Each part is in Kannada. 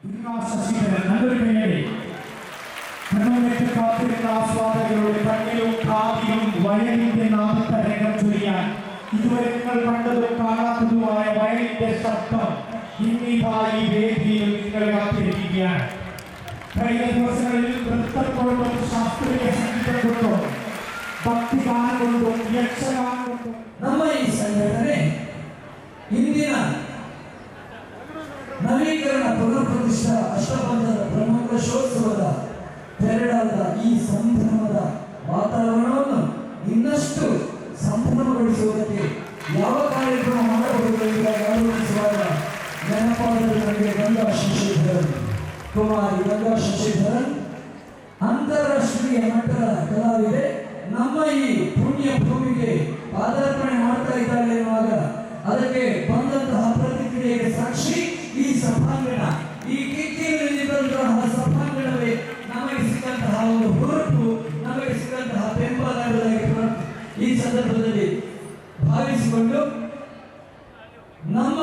നല്ലൊരു കൈയടി. കണ്ണുനീറ്റ് കാത്തിരുന്ന ആസ്വാദകരുടെ കണ്ണിലും കാതിലും വയലിന്റെ നാമത്തരംഗം ചൊരിയാൻ ഇതുവരെ നിങ്ങൾ കണ്ടതും കാണാത്തതുമായ വയലിന്റെ ശബ്ദം ഇന്നിതാ ഈ വേദിയിൽ നിങ്ങൾ കാത്തിരിക്കുകയാണ്. കഴിഞ്ഞ ദിവസങ്ങളിൽ നൃത്തക്കൊണ്ടും ശാസ്ത്രീയ സംഗീതം കൊണ്ടും ഭക്തിഗാനം കൊണ്ടും യക്ഷഗാനം കൊണ്ടും ನಮ್ಮ ಈ ಸಂಘಟನೆ ಇಂದಿನ ನವೀಕರಣ ಪುನರ್ಪ್ರತಿಷ್ಠಾ ಅಷ್ಟಬಂಧದ ಬ್ರಹ್ಮಕಲಶೋತ್ಸವದ ತೆರಳಾದ ಈ ಸಂಭ್ರಮದ ವಾತಾವರಣವನ್ನು ಇನ್ನಷ್ಟು ಸಂಭ್ರಮಗೊಳಿಸುವುದಕ್ಕೆ ಯಾವ ಕಾರ್ಯಕ್ರಮ ಮಾಡಬಹುದು ಎಂದು ಆಲೋಚಿಸುವಾಗ ನೆನಪಾದರೆ ನನಗೆ ಗಂಗಾ ಶಶಿಧರನ್, ಕುಮಾರಿ ಗಂಗಾ ಶಶಿಧರನ್ ಅಂತಾರಾಷ್ಟ್ರೀಯ ಮಟ್ಟದ ಕಲಾವಿದೆ. ನಮ್ಮ ಈ ಪುಣ್ಯ ಭೂಮಿಗೆ ಪಾದಾರ್ಪಣೆ ಮಾಡ್ತಾ ಇದ್ದಾಳೆ ಎನ್ನುವಾಗ ಅದಕ್ಕೆ ಬಂದಂತಹ ಪ್ರತಿಕ್ರಿಯೆಗೆ ಸಾಕ್ಷಿ ಈ ಸಭಾಂಗಣ. ಈ ಕಿಕ್ಕಿಯಲ್ಲಿ ಬಂದಂತಹ ಸಭಾಂಗಣವೇ ನಮಗೆ ಸಿಕ್ಕಂತಹ ಒಂದು ಹುರುಪು, ನಮಗೆ ಸಿಕ್ಕಂತಹ ಬೆಂಬಲ ಈ ಸಂದರ್ಭದಲ್ಲಿ ಭಾವಿಸಿಕೊಂಡು ನಮ್ಮ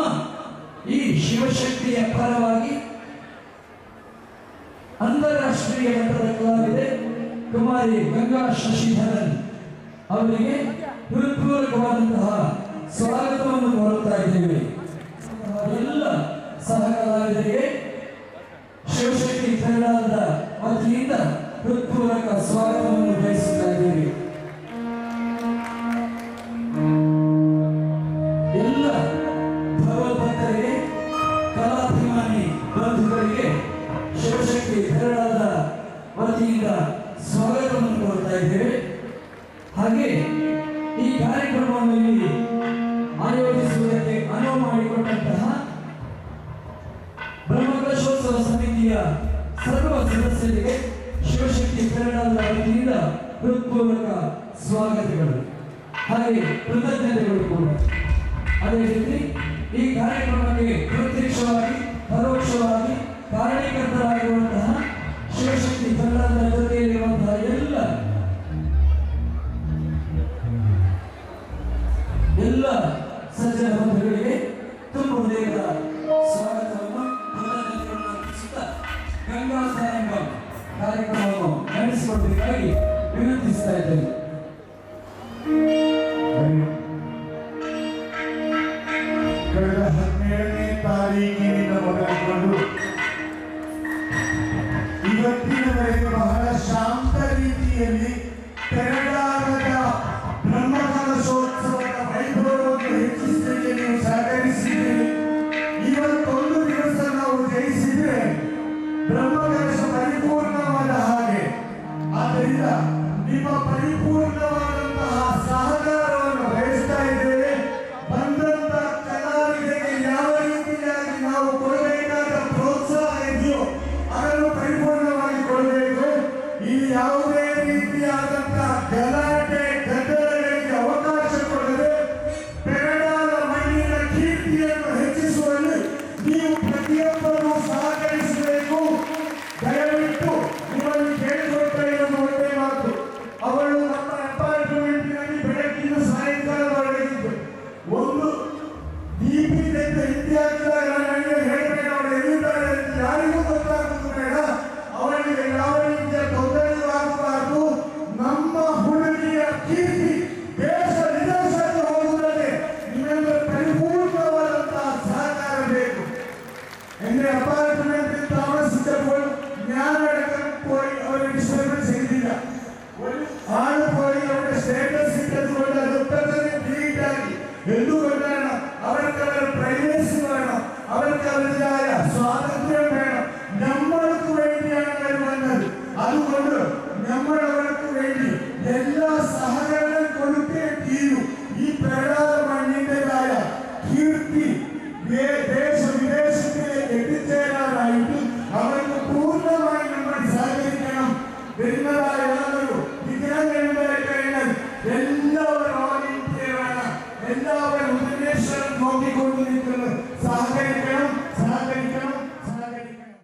ಈ ಶಿವಶಕ್ತಿಯ ಪರವಾಗಿ ಅಂತಾರಾಷ್ಟ್ರೀಯ ಮಟ್ಟದ ಕಲಾವಿದೆ ಕುಮಾರಿ ಗಂಗಾ ಶಶಿಧರನ್ ಅವರಿಗೆ ಹೃತ್ಪೂರ್ವಕವಾದಂತಹ ಸ್ವಾಗತವನ್ನು ಕೋರುತ್ತಾ ಇದ್ದೇವೆ. ಎಲ್ಲ ಸಹ ಕಲಾವಿದರಿಗೆ ಶಿವಶಕ್ತಿ ಕನ್ನಡದ ವತಿಯಿಂದ ಹೃತ್ಪೂರ್ವಕ ಸ್ವಾಗತವನ್ನು ಬಯಸುತ್ತಾ ಇದ್ದೇವೆ. ಎಲ್ಲ ಭಗವದ್ಭಕ್ತರಿಗೆ, ಕಲಾಭಿಮಾನಿ ಬಂಧುಗಳಿಗೆ ಶಿವಶಕ್ತಿ ಕನ್ನಡದ ವತಿಯಿಂದ ಸ್ವಾಗತವನ್ನು ಕೋರ್ತಾ ಇದ್ದೇವೆ. ಹಾಗೆ ಈ ಕಾರ್ಯಕ್ರಮವನ್ನು ಇಲ್ಲಿ ಆಯೋಜಿಸುವುದಕ್ಕೆ ಅನುವು ಮಾಡಿಕೊಟ್ಟಂತಹ ಬ್ರಹ್ಮಕಲಶೋತ್ಸವ ಸಮಿತಿಯ ಸರ್ವ ಸದಸ್ಯರಿಗೆ ಶಿವಶಕ್ತಿ ಕನ್ನಡದ ವತಿಯಿಂದ ಹೃತ್ಪೂರ್ವಕ ಸ್ವಾಗತಗಳು ಹಾಗೆ ಕೃತಜ್ಞತೆಗಳು ಕೂಡ. ಅದೇ ರೀತಿ ಈ ಕಾರ್ಯಕ್ರಮಕ್ಕೆ ಪ್ರತ್ಯಕ್ಷವಾಗಿ ಪರೋಕ್ಷವಾಗಿ ಕಾರಣೀಕರ್ತರಾಗಿರುವಂತಹ ಶಿವಶಕ್ತಿ ಕನ್ನಡದ ಜೊತೆಯಲ್ಲಿರುವಂತಹ ಎಲ್ಲ ಸಜ್ಜನ ಬಂಧುಗಳಿಗೆ ತುಂಬ ಹೃದಯದ ಸ್ವಾಗತವನ್ನು ಅರ್ಪಿಸುತ್ತಾ ಗಂಗಾ ಸಾರಂಗಂ ಕಾರ್ಯಕ್ರಮವನ್ನು ನಡೆಸಿಕೊಡಬೇಕಾಗಿ ವಿನಂತಿಸ್ತಾ ಇದ್ದೇನೆ. ಕಳೆದ 17ನೇ ತಾರೀಕಿನಿಂದ ಮೊದಲುಗೊಂಡು ಇವತ್ತಿನವರೆಗೆ ಬಹಳ ಶಾಂತ ರೀತಿಯಲ್ಲಿ ತೆರಳಾದ ಬ್ರಹ್ಮಕಲಶೋತ್ಸವದ ವೈಭವವನ್ನು ಹೆಚ್ಚಿಸಲಿಕ್ಕೆ ನೀವು ಸಹಕರಿಸಿದ್ದೀರಿ. ಇವತ್ತೊಂದು ದಿವಸ ನಾವು ಜಯಿಸಿದ್ರೆ ಬ್ರಹ್ಮಕಲಶ ಪರಿಪೂರ್ಣವಾದ ಹಾಗೆ. ಆದ್ದರಿಂದ ನಿಮ್ಮ ಪರಿಪೂರ್ಣವಾದಂತಹ ಸಹಕಾರವನ್ನು ಬಯಸ್ತಾ ಇದ್ದೇವೆ. ಬಂದಂತ ಕಲಾವಿದರಿಗೆ ಯಾವ ರೀತಿಯಾಗಿ ನಾವು ಕೊಡಬೇಕಾದ ಪ್ರೋತ್ಸಾಹ ಇದೆಯೋ ಅದನ್ನು ಪರಿಪೂರ್ಣವಾಗಿ ಕೊಡಬೇಕು. ಇಲ್ಲಿ ಯಾವುದೇ ರೀತಿಯಾದಂತಹ ಗಲಾಟೆ ಗದ್ದಲಗಳಿಗೆ ಅವಕಾಶ ಕೊಡದೆ ಪೆರಡಾದ ಮಣ್ಣಿನ ಕೀರ್ತಿಯನ್ನು ಹೆಚ್ಚಿಸುವಲ್ಲಿ ನೀವು ಪ್ರತಿಯೊಬ್ಬರೂ ಸಹಕರಿಸಬೇಕು. ದಯವಿಟ್ಟು ನಿಮ್ಮಲ್ಲಿ ಕೇಳಿಕೊಳ್ತಾ ಇರೋದು ಒಂದೇ ಮಾತು. ಅವಳು ನಮ್ಮ ಅಪಾರ್ಟ್ಮೆಂಟಿನಲ್ಲಿ ಬೆಳಗ್ಗಿನ ಸಾಯಂಕಾಲದವರೆಗಿದ್ದು ಒಂದು ದೀಪಿನಿಂದ ಇತ್ಯಾದಿದಾಗ ನನಗೆ ಹೇಳಬೇಡ, ಅವಳು ಎಲ್ಲಿದ್ದಾಳೆ ಅಂತ ಯಾರಿಗೂ ಗೊತ್ತಾಗುವುದು ಬೇಡ. ಅವಳಿಗೆ ಯಾವ ರೀತಿಯ ತೊಂದರೆಯೂ ಆಗಬಾರದು. ನಮ್ಮ ಹುಡುಗಿಯ ಕೀರ್ತಿ ದೇಶ ವಿದೇಶಕ್ಕೆ ಹೋಗುತ್ತದೆ. ನಿಮ್ಮೆಲ್ಲ ಪರಿಪೂರ್ಣವಾದಂತಹ ಸಹಕಾರ ಬೇಕು. എന്റെ അപ്പാർട്ട്മെന്റിൽ താമസിച്ചപ്പോൾ ഞാൻ അടക്കം പോയി അവർ ഡിസ്റ്റർബൻസ് ചെയ്തില്ല. ഒരു ആള് പോയി അവരുടെ സ്റ്റേറ്റസ് ഇട്ടതുകൊണ്ട് അത് ഒട്ടനെ ഡിലീറ്റ് ആക്കി. എന്തുകൊണ്ടാണ്? അവർക്ക് അവരുടെ പ്രൈവസി വേണം, അവർക്ക് അവരുടേതായ സ്വാതന്ത്ര്യം വേണം. നമ്മൾക്ക് വേണ്ടിയാണ് അവർ വന്നത്. അതുകൊണ്ട് നമ്മൾ അവർക്ക് വേണ്ടി എല്ലാ സഹകരണം കൊടുത്തേ തീരൂ. ഈ പ്രളയ മണ്ണിൻ്റെതായ കീർത്തി ദേശ വിദേശത്തിലേക്ക് എത്തിച്ചേരാനായിട്ട് അവർക്ക് പൂർണ്ണമായി നമ്മൾ സഹകരിക്കണം. വരുന്നതായ